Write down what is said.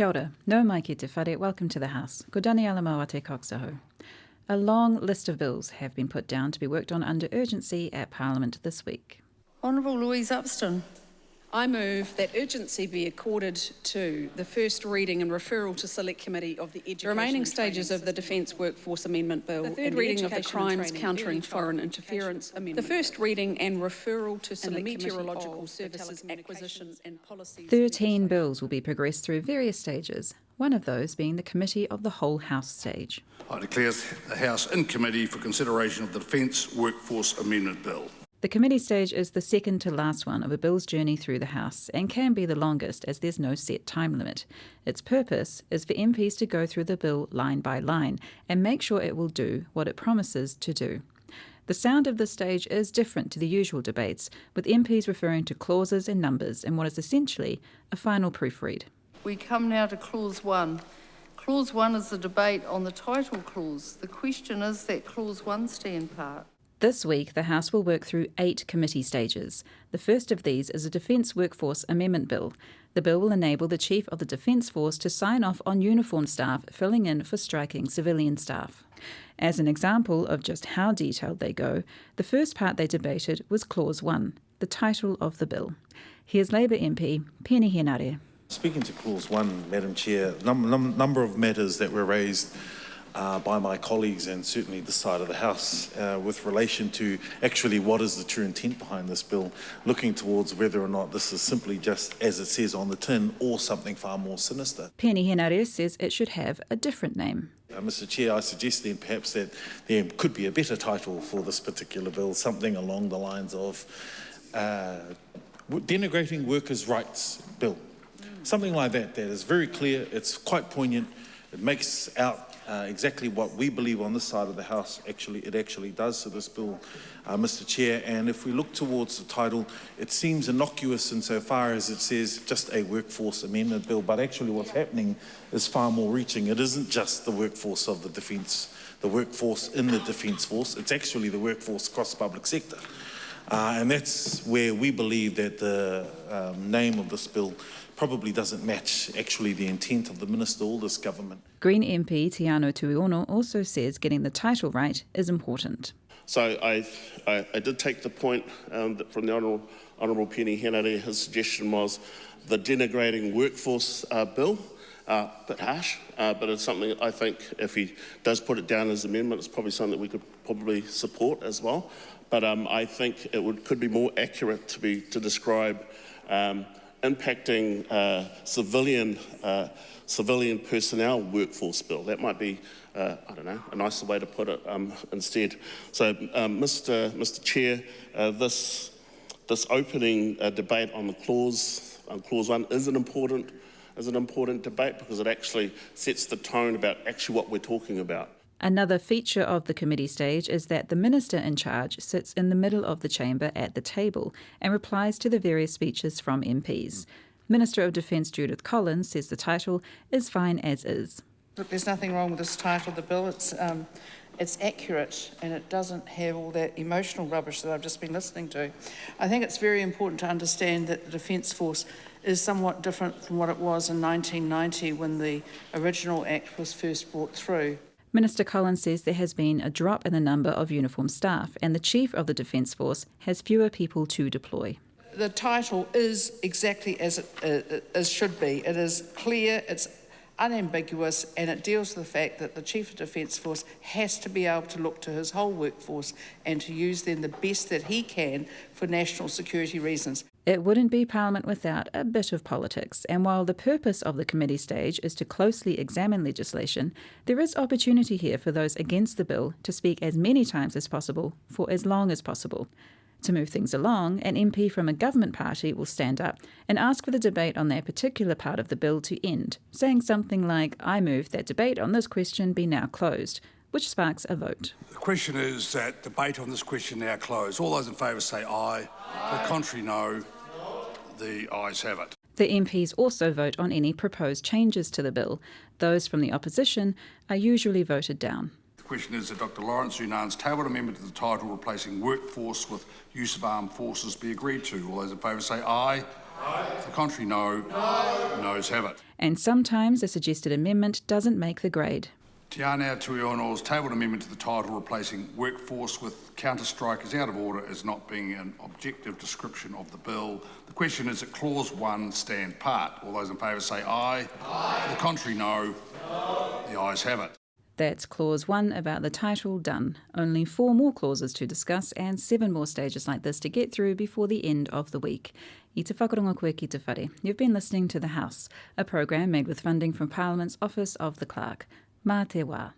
Kia ora, no mai ki te whare, welcome to the House. Ko Dani Alamau a te koksaho. A long list of bills have been put down to be worked on under urgency at Parliament this week. Honourable Louise Upston. I move that urgency be accorded to the first reading and referral to Select Committee of the Education. The remaining stages of the Defence Workforce Amendment Bill, the third reading of the Crimes Countering Foreign Interference Amendment, the first reading and referral to Select Meteorological Services Acquisition and Policies. 13 bills will be progressed through various stages, one of those being the Committee of the Whole House stage. I declare the House in committee for consideration of the Defence Workforce Amendment Bill. The committee stage is the second to last one of a bill's journey through the House and can be the longest as there's no set time limit. Its purpose is for MPs to go through the bill line by line and make sure it will do what it promises to do. The sound of this stage is different to the usual debates, with MPs referring to clauses and numbers in what is essentially a final proofread. We come now to Clause 1. Clause 1 is the debate on the title clause. The question is that Clause 1 stand part. This week, the House will work through 8 committee stages. The first of these is a Defence Workforce Amendment Bill. The bill will enable the Chief of the Defence Force to sign off on uniformed staff filling in for striking civilian staff. As an example of just how detailed they go, the first part they debated was Clause 1, the title of the bill. Here's Labour MP Peeni Henare. Speaking to Clause 1, Madam Chair, number of matters that were raised by my colleagues and certainly this side of the House with relation to actually what is the true intent behind this bill, looking towards whether or not this is simply just as it says on the tin or something far more sinister. Peeni Henare says it should have a different name. Mr Chair, I suggest then perhaps that there could be a better title for this particular bill, something along the lines of Denigrating Workers' Rights Bill. Something like that, that is very clear, it's quite poignant, it makes out exactly what we believe on this side of the House it actually does to this bill, Mr Chair. And if we look towards the title, it seems innocuous insofar as it says just a workforce amendment bill, but actually what's happening is far more reaching. It isn't just the workforce of the defence, the workforce in the Defence Force, it's actually the workforce across public sector. And that's where we believe that the name of this bill probably doesn't match actually the intent of the Minister or this government. Green MP Tiano Tuiono also says getting the title right is important. So I did take the point from the Honourable Peeni Henare. His suggestion was the denigrating workforce bill. A bit harsh, but it's something I think if he does put it down as an amendment, it's probably something that we could probably support as well. But I think it could be more accurate to describe impacting civilian personnel workforce bill. That might be, I don't know, a nicer way to put it instead. So, Mr. Chair, this opening debate on the clause 1 is an important debate because it actually sets the tone about actually what we're talking about. Another feature of the committee stage is that the minister in charge sits in the middle of the chamber at the table and replies to the various speeches from MPs. Minister of Defence Judith Collins says the title is fine as is. Look, there's nothing wrong with this title of the bill. It's accurate and it doesn't have all that emotional rubbish that I've just been listening to. I think it's very important to understand that the Defence Force is somewhat different from what it was in 1990 when the original Act was first brought through. Minister Collins says there has been a drop in the number of uniformed staff and the Chief of the Defence Force has fewer people to deploy. The title is exactly as it should be. It is clear, it's unambiguous, and it deals with the fact that the Chief of Defence Force has to be able to look to his whole workforce and to use them the best that he can for national security reasons. It wouldn't be Parliament without a bit of politics, and while the purpose of the committee stage is to closely examine legislation, there is opportunity here for those against the bill to speak as many times as possible for as long as possible. To move things along, an MP from a government party will stand up and ask for the debate on their particular part of the bill to end, saying something like, "I move that debate on this question be now closed," which sparks a vote. The question is that debate on this question now closed. All those in favour say aye. The contrary, no. The ayes have it. The MPs also vote on any proposed changes to the bill. Those from the opposition are usually voted down. The question is that Dr Lawrence Unan's tabled amendment to the title replacing workforce with use of armed forces be agreed to. All those in favour say aye. The contrary, no. No. Noes have it. And sometimes a suggested amendment doesn't make the grade. Te Anea Tuiono's tabled amendment to the title replacing workforce with counter-strike is out of order as not being an objective description of the bill. The question is that clause 1 stand part. All those in favour say aye. Aye. To the contrary, no. The ayes have it. That's clause 1 about the title done. Only 4 more clauses to discuss and 7 more stages like this to get through before the end of the week. I te whakaronga koe ki te whare. You've been listening to The House, a program made with funding from Parliament's Office of the Clerk. Mā te wā.